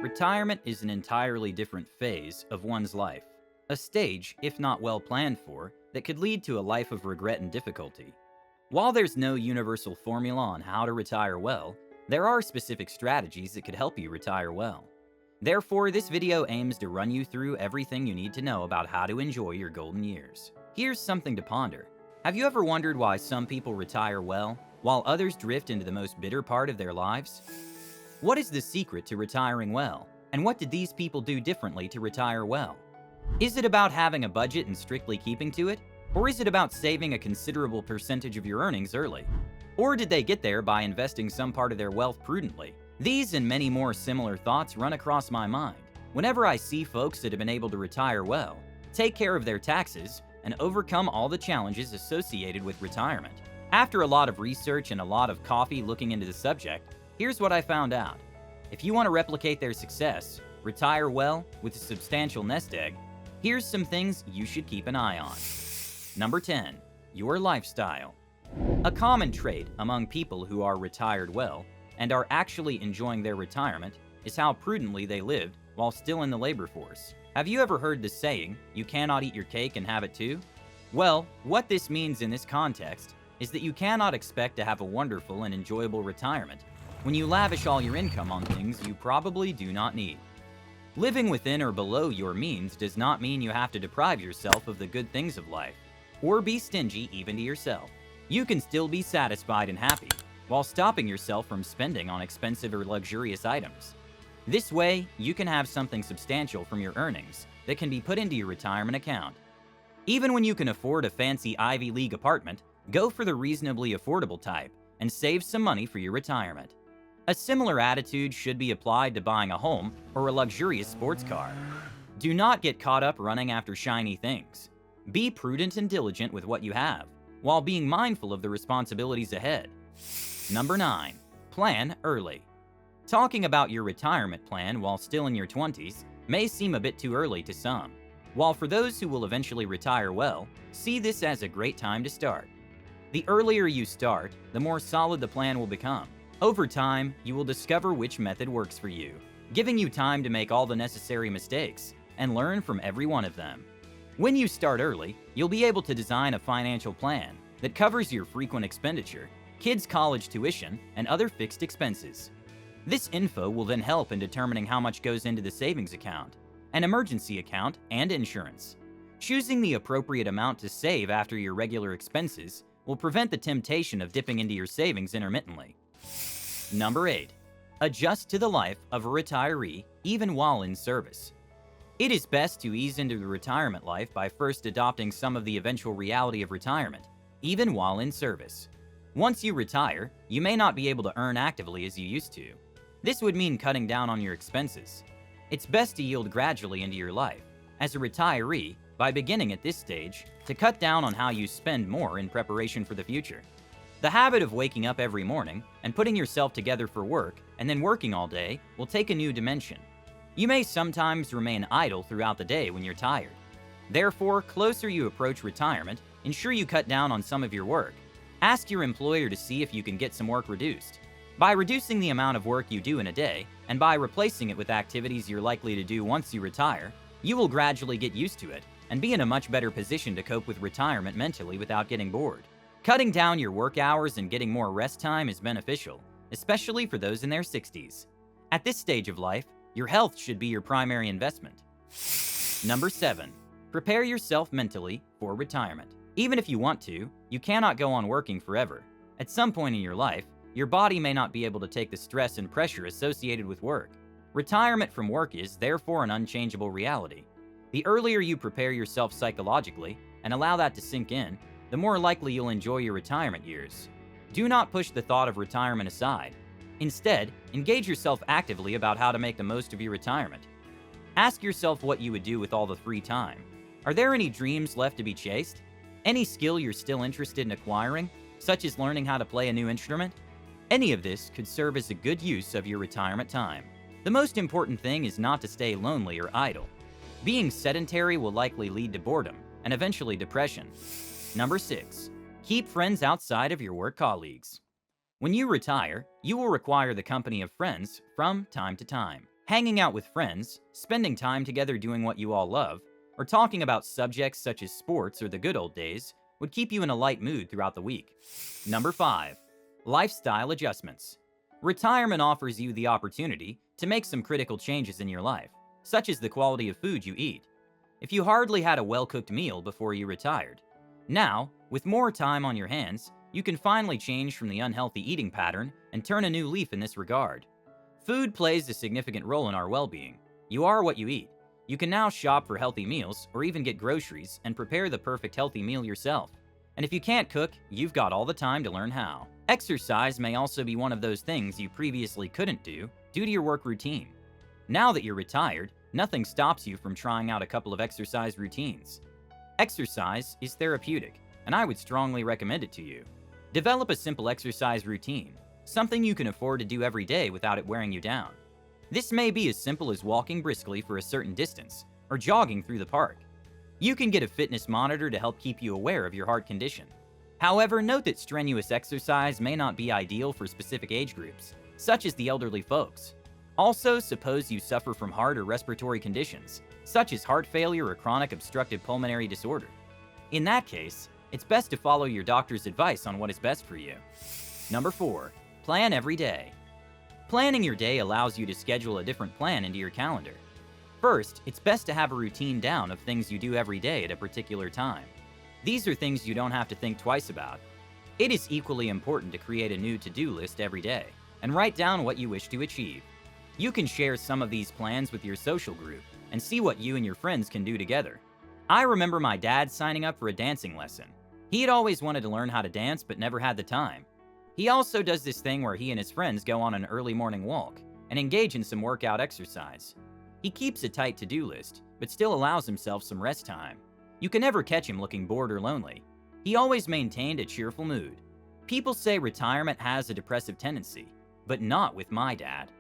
Retirement is an entirely different phase of one's life. A stage, if not well planned for, that could lead to a life of regret and difficulty. While there's no universal formula on how to retire well, there are specific strategies that could help you retire well. Therefore, this video aims to run you through everything you need to know about how to enjoy your golden years. Here's something to ponder. Have you ever wondered why some people retire well, while others drift into the most bitter part of their lives? What is the secret to retiring well, and what did these people do differently to retire well? Is it about having a budget and strictly keeping to it? Or is it about saving a considerable percentage of your earnings early? Or did they get there by investing some part of their wealth prudently? These and many more similar thoughts run across my mind whenever I see folks that have been able to retire well, take care of their taxes, and overcome all the challenges associated with retirement. After a lot of research and a lot of coffee looking into the subject, here's what I found out. If you want to replicate their success, retire well with a substantial nest egg, here's some things you should keep an eye on. Number 10. Your lifestyle. A common trait among people who are retired well and are actually enjoying their retirement is how prudently they lived while still in the labor force. Have you ever heard the saying, "You cannot eat your cake and have it too"? Well, what this means in this context is that you cannot expect to have a wonderful and enjoyable retirement when you lavish all your income on things you probably do not need. Living within or below your means does not mean you have to deprive yourself of the good things of life, or be stingy even to yourself. You can still be satisfied and happy, while stopping yourself from spending on expensive or luxurious items. This way, you can have something substantial from your earnings that can be put into your retirement account. Even when you can afford a fancy Ivy League apartment, go for the reasonably affordable type and save some money for your retirement. A similar attitude should be applied to buying a home or a luxurious sports car. Do not get caught up running after shiny things. Be prudent and diligent with what you have, while being mindful of the responsibilities ahead. Number 9. Plan early. Talking about your retirement plan while still in your 20s may seem a bit too early to some, while for those who will eventually retire well, see this as a great time to start. The earlier you start, the more solid the plan will become. Over time, you will discover which method works for you, giving you time to make all the necessary mistakes and learn from every one of them. When you start early, you'll be able to design a financial plan that covers your frequent expenditure, kids' college tuition, and other fixed expenses. This info will then help in determining how much goes into the savings account, an emergency account, and insurance. Choosing the appropriate amount to save after your regular expenses will prevent the temptation of dipping into your savings intermittently. Number 8. Adjust to the life of a retiree even while in service. It is best to ease into the retirement life by first adopting some of the eventual reality of retirement, even while in service. Once you retire, you may not be able to earn actively as you used to. This would mean cutting down on your expenses. It's best to yield gradually into your life, as a retiree, by beginning at this stage to cut down on how you spend more in preparation for the future. The habit of waking up every morning and putting yourself together for work and then working all day will take a new dimension. You may sometimes remain idle throughout the day when you're tired. Therefore, closer you approach retirement, ensure you cut down on some of your work. Ask your employer to see if you can get some work reduced. By reducing the amount of work you do in a day, and by replacing it with activities you're likely to do once you retire, you will gradually get used to it and be in a much better position to cope with retirement mentally without getting bored. Cutting down your work hours and getting more rest time is beneficial, especially for those in their 60s. At this stage of life, your health should be your primary investment. Number 7. Prepare yourself mentally for retirement. Even if you want to, you cannot go on working forever. At some point in your life, your body may not be able to take the stress and pressure associated with work. Retirement from work is, therefore, an unchangeable reality. The earlier you prepare yourself psychologically and allow that to sink in, the more likely you'll enjoy your retirement years. Do not push the thought of retirement aside. Instead, engage yourself actively about how to make the most of your retirement. Ask yourself what you would do with all the free time. Are there any dreams left to be chased? Any skill you're still interested in acquiring, such as learning how to play a new instrument? Any of this could serve as a good use of your retirement time. The most important thing is not to stay lonely or idle. Being sedentary will likely lead to boredom and eventually depression. Number 6. Keep friends outside of your work colleagues. When you retire, you will require the company of friends from time to time. Hanging out with friends, spending time together doing what you all love, or talking about subjects such as sports or the good old days would keep you in a light mood throughout the week. Number 5. Lifestyle adjustments. Retirement offers you the opportunity to make some critical changes in your life, such as the quality of food you eat. If you hardly had a well-cooked meal before you retired, now, with more time on your hands, you can finally change from the unhealthy eating pattern and turn a new leaf in this regard. Food plays a significant role in our well-being. You are what you eat. You can now shop for healthy meals or even get groceries and prepare the perfect healthy meal yourself. And if you can't cook, you've got all the time to learn how. Exercise may also be one of those things you previously couldn't do due to your work routine. Now that you're retired, nothing stops you from trying out a couple of exercise routines. Exercise is therapeutic, and I would strongly recommend it to you. Develop a simple exercise routine, something you can afford to do every day without it wearing you down. This may be as simple as walking briskly for a certain distance or jogging through the park. You can get a fitness monitor to help keep you aware of your heart condition. However, note that strenuous exercise may not be ideal for specific age groups, such as the elderly folks. Also, suppose you suffer from heart or respiratory conditions, such as heart failure or chronic obstructive pulmonary disorder. In that case, it's best to follow your doctor's advice on what is best for you. Number 4. Plan every day. Planning your day allows you to schedule a different plan into your calendar. First, it's best to have a routine down of things you do every day at a particular time. These are things you don't have to think twice about. It is equally important to create a new to-do list every day and write down what you wish to achieve. You can share some of these plans with your social group and see what you and your friends can do together. I remember my dad signing up for a dancing lesson. He had always wanted to learn how to dance but never had the time. He also does this thing where he and his friends go on an early morning walk and engage in some workout exercise. He keeps a tight to-do list, but still allows himself some rest time. You can never catch him looking bored or lonely. He always maintained a cheerful mood. People say retirement has a depressive tendency, but not with my dad.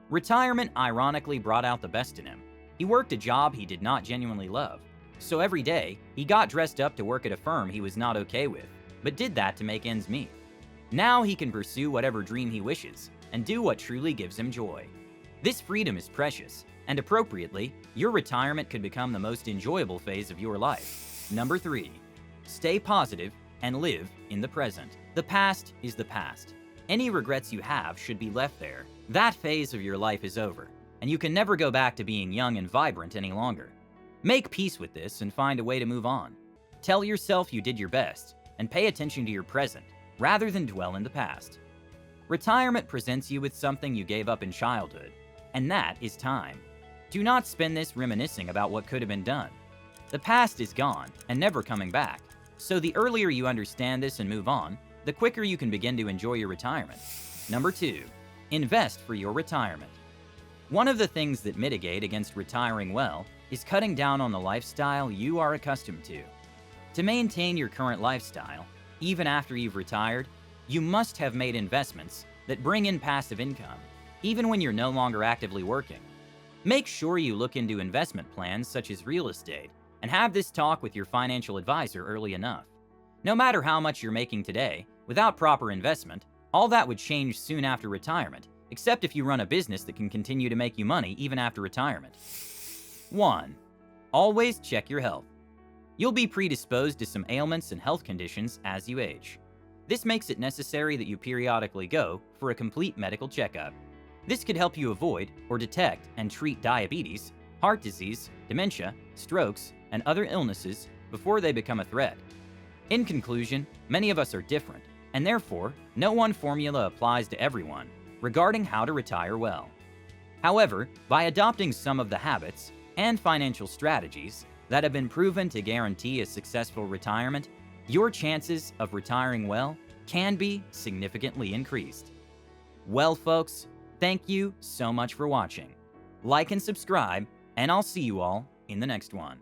Retirement ironically brought out the best in him. He worked a job he did not genuinely love, so every day, he got dressed up to work at a firm he was not okay with, but did that to make ends meet. Now he can pursue whatever dream he wishes and do what truly gives him joy. This freedom is precious, and appropriately, your retirement could become the most enjoyable phase of your life. Number 3. Stay positive and live in the present. The past is the past. Any regrets you have should be left there. That phase of your life is over, and you can never go back to being young and vibrant any longer. Make peace with this and find a way to move on. Tell yourself you did your best, and pay attention to your present, rather than dwell in the past. Retirement presents you with something you gave up in childhood, and that is time. Do not spend this reminiscing about what could have been done. The past is gone and never coming back, so the earlier you understand this and move on, the quicker you can begin to enjoy your retirement. Number 2. Invest for your retirement. One of the things that mitigate against retiring well is cutting down on the lifestyle you are accustomed to. To maintain your current lifestyle, even after you've retired, you must have made investments that bring in passive income, even when you're no longer actively working. Make sure you look into investment plans such as real estate and have this talk with your financial advisor early enough. No matter how much you're making today, without proper investment, all that would change soon after retirement, except if you run a business that can continue to make you money even after retirement. 1. Always check your health. You'll be predisposed to some ailments and health conditions as you age. This makes it necessary that you periodically go for a complete medical checkup. This could help you avoid or detect and treat diabetes, heart disease, dementia, strokes, and other illnesses before they become a threat. In conclusion, many of us are different, and therefore, no one formula applies to everyone regarding how to retire well. However, by adopting some of the habits and financial strategies that have been proven to guarantee a successful retirement, your chances of retiring well can be significantly increased. Well, folks, thank you so much for watching. Like and subscribe, and I'll see you all in the next one.